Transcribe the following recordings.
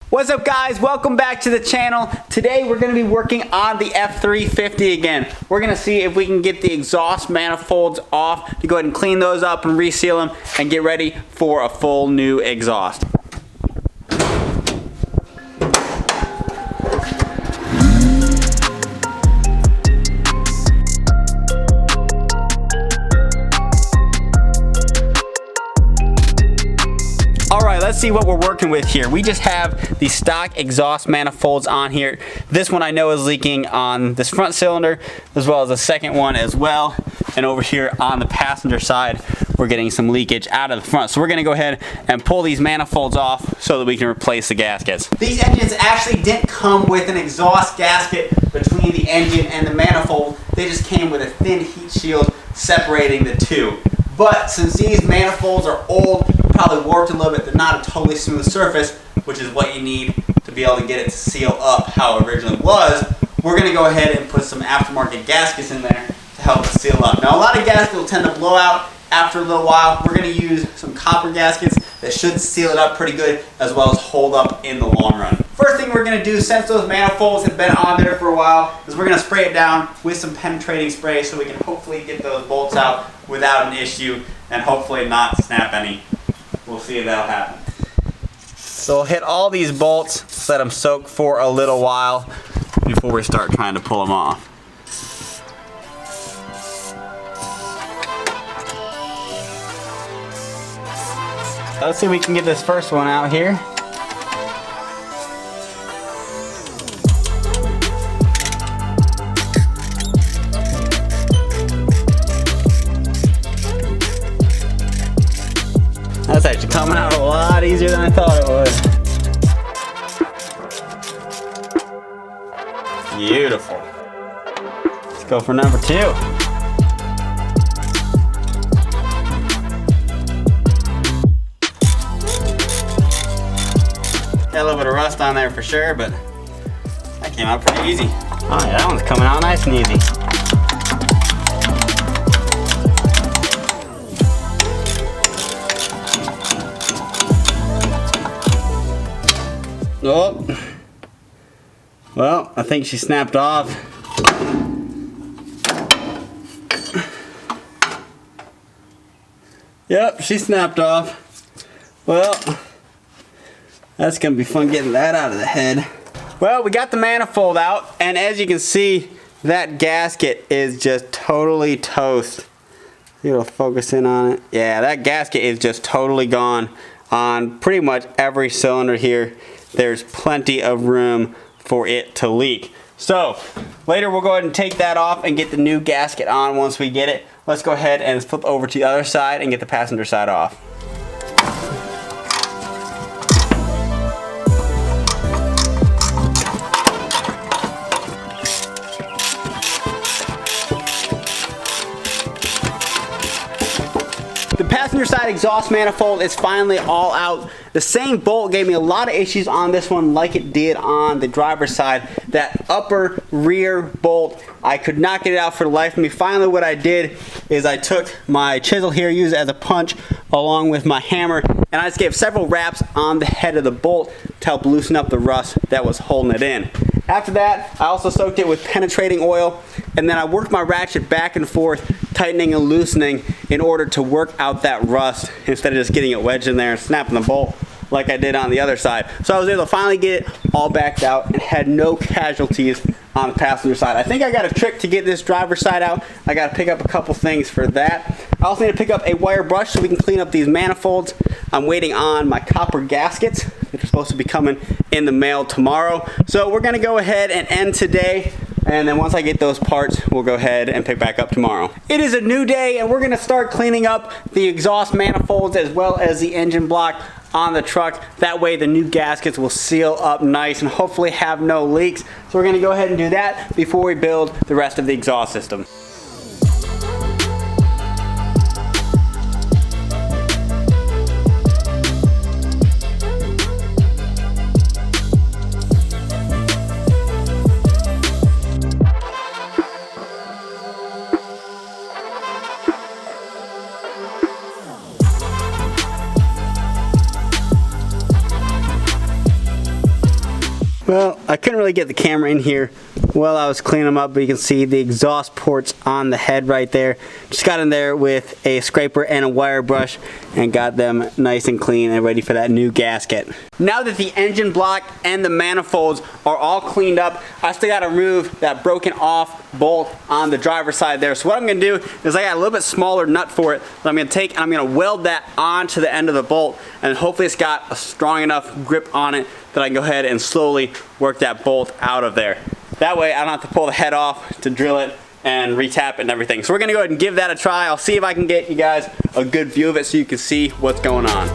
What's up guys, welcome back to the channel. Today we're going to be working on the F-350 again. We're going to see if we can get the exhaust manifolds off to go ahead and clean those up and reseal them and get ready for a full new exhaust. Let's see what we're working with here. We just have the stock exhaust manifolds on here. This one I know is leaking on this front cylinder as well as the second one as well. And over here on the passenger side, we're getting some leakage out of the front. So we're gonna go ahead and pull these manifolds off so that we can replace the gaskets. These engines actually didn't come with an exhaust gasket between the engine and the manifold. They just came with a thin heat shield separating the two. But since these manifolds are old, probably warped a little bit, they're not a totally smooth surface, which is what you need to be able to get it to seal up how it originally was. We're going to go ahead and put some aftermarket gaskets in there to help it seal up. Now a lot of gaskets will tend to blow out after a little while. We're going to use some copper gaskets that should seal it up pretty good as well as hold up in the long run. First thing we're going to do, since those manifolds have been on there for a while, is we're going to spray it down with some penetrating spray so we can hopefully get those bolts out without an issue and hopefully not snap any. We'll see if that'll happen. So we'll hit all these bolts, let them soak for a little while before we start trying to pull them off. Let's see if we can get this first one out here. That's actually coming out a lot easier than I thought it would. Beautiful. Let's go for number 2. Got a little bit of rust on there for sure, but that came out pretty easy. Oh yeah, that one's coming out nice and easy. Oh, well, I think she snapped off. Yep, she snapped off. Well, that's gonna be fun getting that out of the head. Well, we got the manifold out, and as you can see, that gasket is just totally toast. It'll focus in on it. Yeah, that gasket is just totally gone on pretty much every cylinder here. There's plenty of room for it to leak. So later we'll go ahead and take that off and get the new gasket on once we get it. Let's go ahead and flip over to the other side and get the passenger side off. The passenger side exhaust manifold is finally all out. The same bolt gave me a lot of issues on this one like it did on the driver's side. That upper rear bolt, I could not get it out for the life of me. Finally what I did is I took my chisel here, used it as a punch along with my hammer, and I just gave several wraps on the head of the bolt to help loosen up the rust that was holding it in. After that, I also soaked it with penetrating oil, and then I worked my ratchet back and forth, tightening and loosening in order to work out that rust instead of just getting it wedged in there and snapping the bolt like I did on the other side. So I was able to finally get it all backed out and had no casualties on the passenger side. I think I got a trick to get this driver's side out. I got to pick up a couple things for that. I also need to pick up a wire brush so we can clean up these manifolds. I'm waiting on my copper gaskets that are supposed to be coming in the mail tomorrow. So we're going to go ahead and end today. And then once I get those parts, we'll go ahead and pick back up tomorrow. It is a new day and we're going to start cleaning up the exhaust manifolds as well as the engine block on the truck. That way the new gaskets will seal up nice and hopefully have no leaks. So we're going to go ahead and do that before we build the rest of the exhaust system. Well, I couldn't really get the camera in here while I was cleaning them up, but you can see the exhaust ports on the head right there. Just got in there with a scraper and a wire brush and got them nice and clean and ready for that new gasket. Now that the engine block and the manifolds are all cleaned up, I still got to remove that broken off bolt on the driver's side there. So what I'm going to do is I got a little bit smaller nut for it that I'm going to take and I'm going to weld that onto the end of the bolt, and hopefully it's got a strong enough grip on it that I can go ahead and slowly work that bolt out of there. That way I don't have to pull the head off to drill it and retap it and everything. So we're gonna go ahead and give that a try. I'll see if I can get you guys a good view of it so you can see what's going on.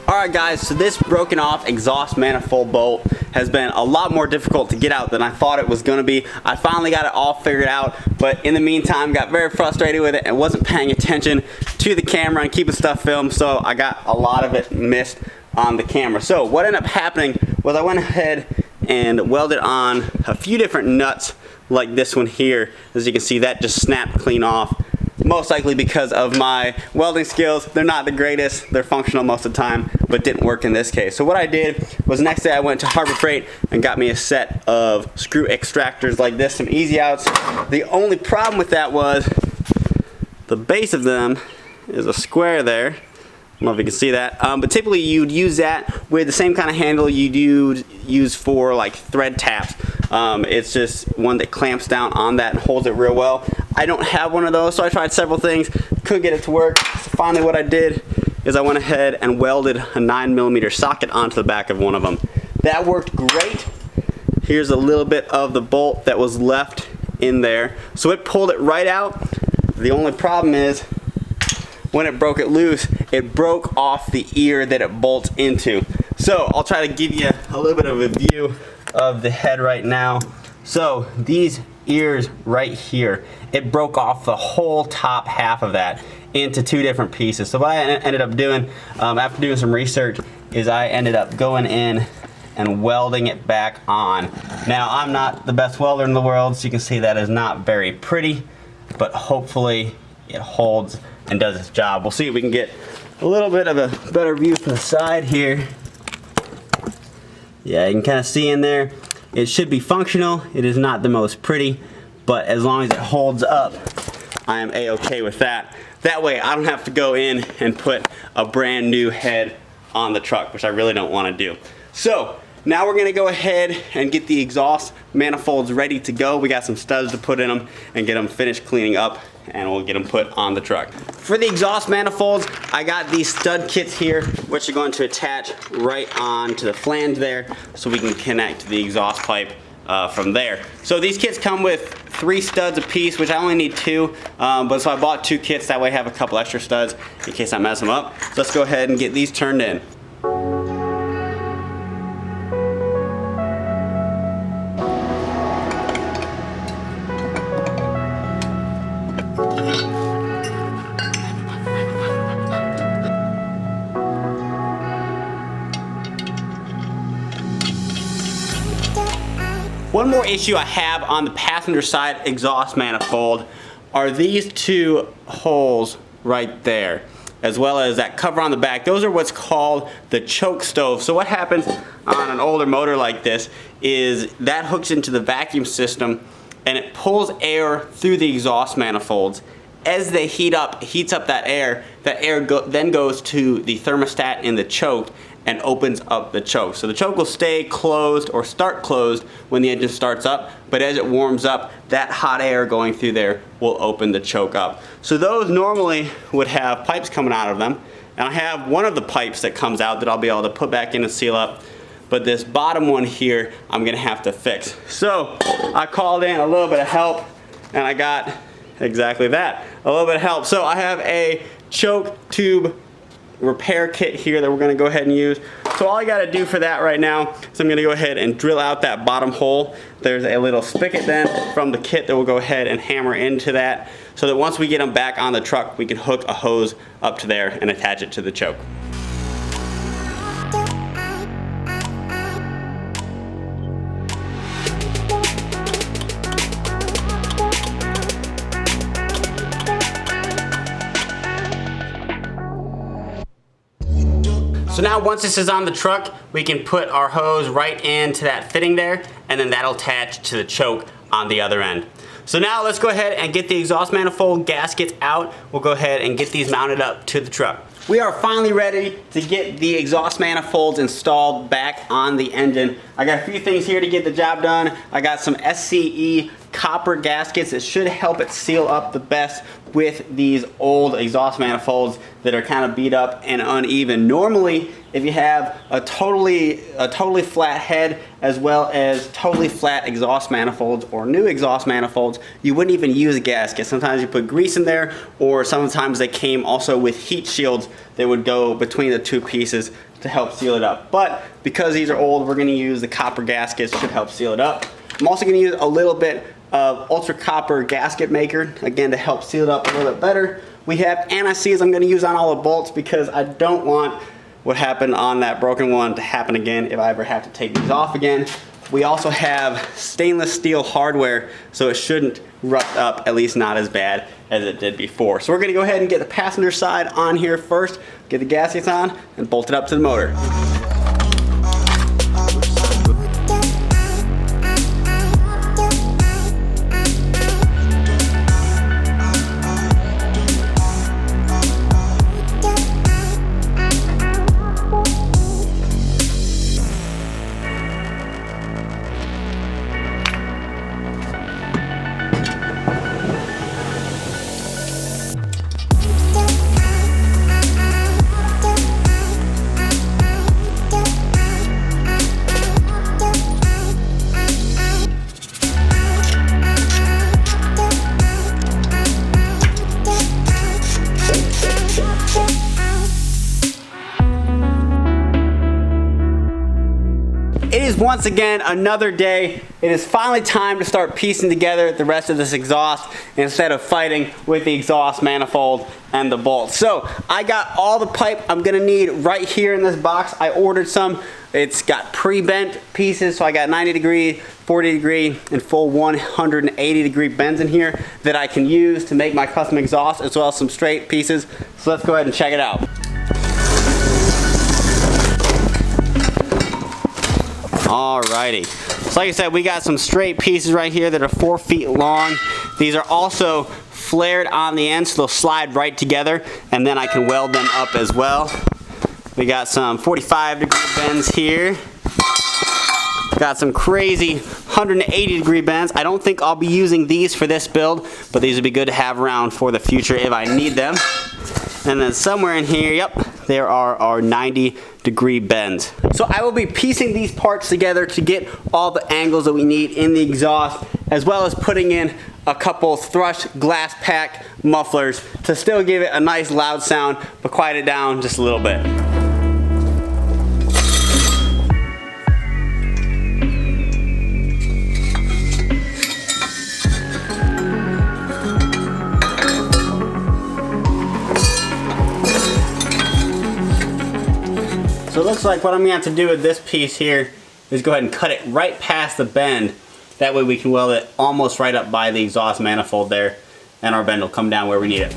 Alright guys, so this broken off exhaust manifold bolt has been a lot more difficult to get out than I thought it was going to be. I finally got it all figured out, but in the meantime got very frustrated with it and wasn't paying attention to the camera and keeping stuff filmed, so I got a lot of it missed on the camera. So what ended up happening was I went ahead and welded on a few different nuts like this one here. As you can see, that just snapped clean off. Most likely because of my welding skills. They're not the greatest. They're functional most of the time, but didn't work in this case. So what I did was next day I went to Harbor Freight and got me a set of screw extractors like this, some easy outs. The only problem with that was the base of them is a square there. I don't know if you can see that, but typically you'd use that with the same kind of handle you'd use for like thread taps. It's just one that clamps down on that and holds it real well. I don't have one of those, so I tried several things, couldn't get it to work. So finally what I did is I went ahead and welded a 9mm socket onto the back of one of them. That worked great. Here's a little bit of the bolt that was left in there. So it pulled it right out. The only problem is when it broke it loose, it broke off the ear that it bolts into. So I'll try to give you a little bit of a view of the head right now. So these ears right here, it broke off the whole top half of that into two different pieces. So what I ended up doing after doing some research is I ended up going in and welding it back on. Now I'm not the best welder in the world, so you can see that is not very pretty, but hopefully it holds and does its job. We'll see if we can get a little bit of a better view from the side here. Yeah, you can kind of see in there. It should be functional. It is not the most pretty, but as long as it holds up, I am a-okay with that. That way I don't have to go in and put a brand new head on the truck, which I really don't want to do. So now we're gonna go ahead and get the exhaust manifolds ready to go. We got some studs to put in them and get them finished cleaning up, and we'll get them put on the truck. For the exhaust manifolds, I got these stud kits here, which are going to attach right on to the flange there, so we can connect the exhaust pipe from there. So these kits come with 3 studs a piece, which I only need 2, but so I bought 2 kits, that way I have a couple extra studs in case I mess them up. So let's go ahead and get these turned in. One more issue I have on the passenger side exhaust manifold are these 2 holes right there, as well as that cover on the back. Those are what's called the choke stove. So what happens on an older motor like this is that hooks into the vacuum system and it pulls air through the exhaust manifolds. As they heats up that air then goes to the thermostat in the choke and opens up the choke. So the choke will stay closed or start closed when the engine starts up, but as it warms up, that hot air going through there will open the choke up. So those normally would have pipes coming out of them, and I have one of the pipes that comes out that I'll be able to put back in and seal up, but this bottom one here I'm gonna have to fix. So I called in a little bit of help and I got exactly that, a little bit of help. So I have a choke tube repair kit here that we're going to go ahead and use. So all I gotta do for that right now is I'm gonna go ahead and drill out that bottom hole. There's a little spigot then from the kit that we'll go ahead and hammer into that so that once we get them back on the truck, we can hook a hose up to there and attach it to the choke. So now once this is on the truck, we can put our hose right into that fitting there, and then that'll attach to the choke on the other end. So now let's go ahead and get the exhaust manifold gaskets out. We'll go ahead and get these mounted up to the truck. We are finally ready to get the exhaust manifolds installed back on the engine. I got a few things here to get the job done. I got some SCE copper gaskets that should help it seal up the best with these old exhaust manifolds that are kind of beat up and uneven. Normally, if you have a totally flat head as well as totally flat exhaust manifolds or new exhaust manifolds, you wouldn't even use a gasket. Sometimes you put grease in there, or sometimes they came also with heat shields that would go between the two pieces to help seal it up. But because these are old, we're going to use the copper gaskets, should help seal it up. I'm also going to use a little bit of ultra copper gasket maker, again, to help seal it up a little bit better. We have anti-seize I'm going to use on all the bolts because I don't want what happened on that broken one to happen again if I ever have to take these off again. We also have stainless steel hardware, so it shouldn't rust up, at least not as bad as it did before. So we're going to go ahead and get the passenger side on here first, get the gaskets on, and bolt it up to the motor. It is once again another day. It is finally time to start piecing together the rest of this exhaust instead of fighting with the exhaust manifold and the bolts. So I got all the pipe I'm gonna need right here in this box. I ordered some. It's got pre-bent pieces, so I got 90 degree, 40 degree, and full 180 degree bends in here that I can use to make my custom exhaust, as well as some straight pieces. So let's go ahead and check it out. Alrighty, so like I said, we got some straight pieces right here that are 4 feet long. These are also flared on the end, so they'll slide right together, and then I can weld them up as well. We got some 45 degree bends here. Got some crazy 180 degree bends. I don't think I'll be using these for this build, but these would be good to have around for the future if I need them. And then somewhere in here, yep, there are our 90 degree bends. So I will be piecing these parts together to get all the angles that we need in the exhaust, as well as putting in a couple thrush Glasspacks mufflers to still give it a nice loud sound, but quiet it down just a little bit. So it looks like what I'm going to have to do with this piece here is go ahead and cut it right past the bend. That way we can weld it almost right up by the exhaust manifold there, and our bend will come down where we need it.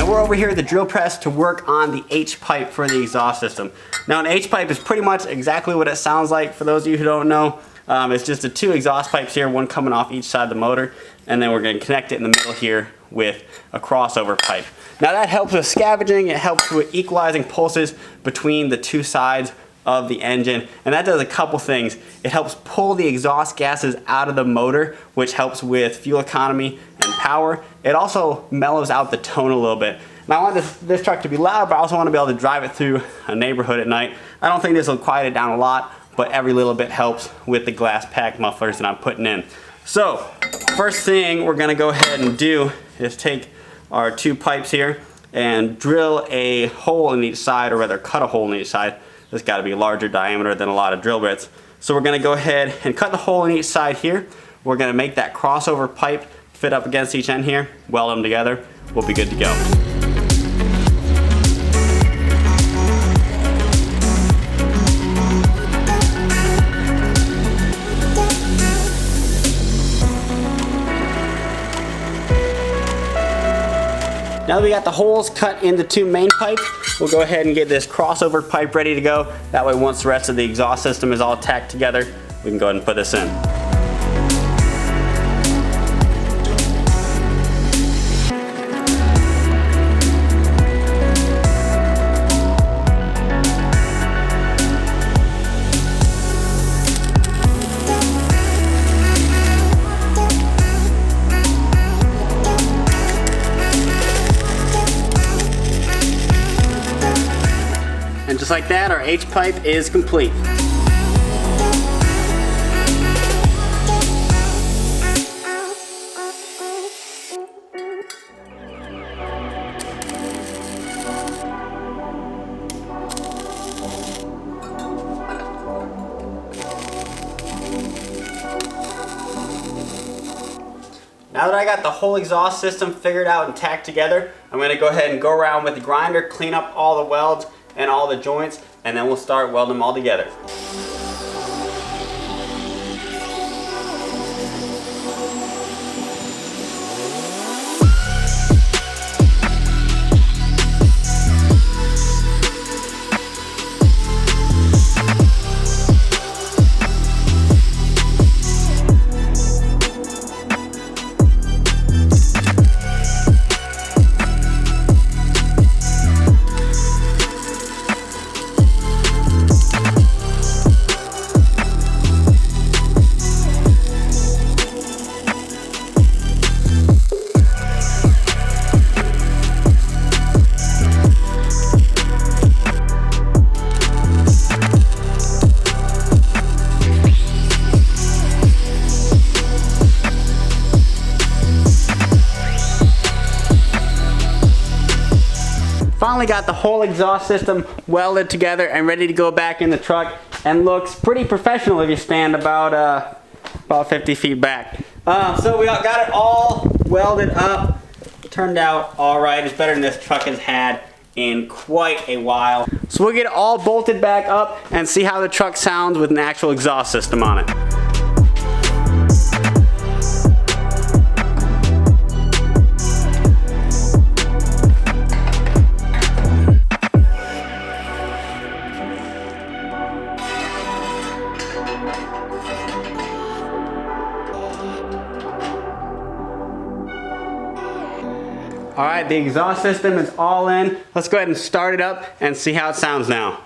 Over here at the drill press to work on the H-pipe for the exhaust system. Now an H-pipe is pretty much exactly what it sounds like. For those of you who don't know, it's just the 2 exhaust pipes here, one coming off each side of the motor, and then we're going to connect it in the middle here with a crossover pipe. Now that helps with scavenging, it helps with equalizing pulses between the 2 sides of the engine, and that does a couple things. It helps pull the exhaust gases out of the motor, which helps with fuel economy and power. It also mellows out the tone a little bit. Now I want this truck to be loud, but I also want to be able to drive it through a neighborhood at night. I don't think this will quiet it down a lot, but every little bit helps with the Glasspacks mufflers that I'm putting in. So first thing we're going to go ahead and do is take our 2 pipes here and drill a hole in each side, or rather cut a hole in each side. This got to be a larger diameter than a lot of drill bits. So we're going to go ahead and cut the hole in each side here. We're going to make that crossover pipe fit up against each end here, weld them together. We'll be good to go. Now that we got the holes cut into 2 main pipes, we'll go ahead and get this crossover pipe ready to go. That way once the rest of the exhaust system is all tacked together, we can go ahead and put this in. And just like that, our H pipe is complete. Now that I got the whole exhaust system figured out and tacked together, I'm going to go ahead and go around with the grinder, clean up all the welds and all the joints, and then we'll start welding them all together. Finally got the whole exhaust system welded together and ready to go back in the truck, and looks pretty professional if you stand about 50 feet back. So we got it all welded up. Turned out all right. It's better than this truck has had in quite a while. So we'll get it all bolted back up and see how the truck sounds with an actual exhaust system on it. All right, the exhaust system is all in. Let's go ahead and start it up and see how it sounds now.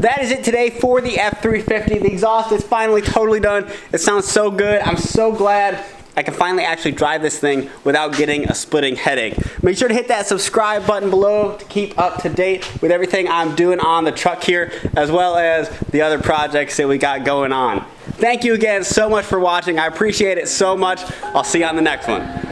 That is it today for the F-350. The exhaust is finally totally done. It sounds so good. I'm so glad I can finally actually drive this thing without getting a splitting headache. Make sure to hit that subscribe button below to keep up to date with everything I'm doing on the truck here, as well as the other projects that we got going on. Thank you again so much for watching. I appreciate it so much. I'll see you on the next one.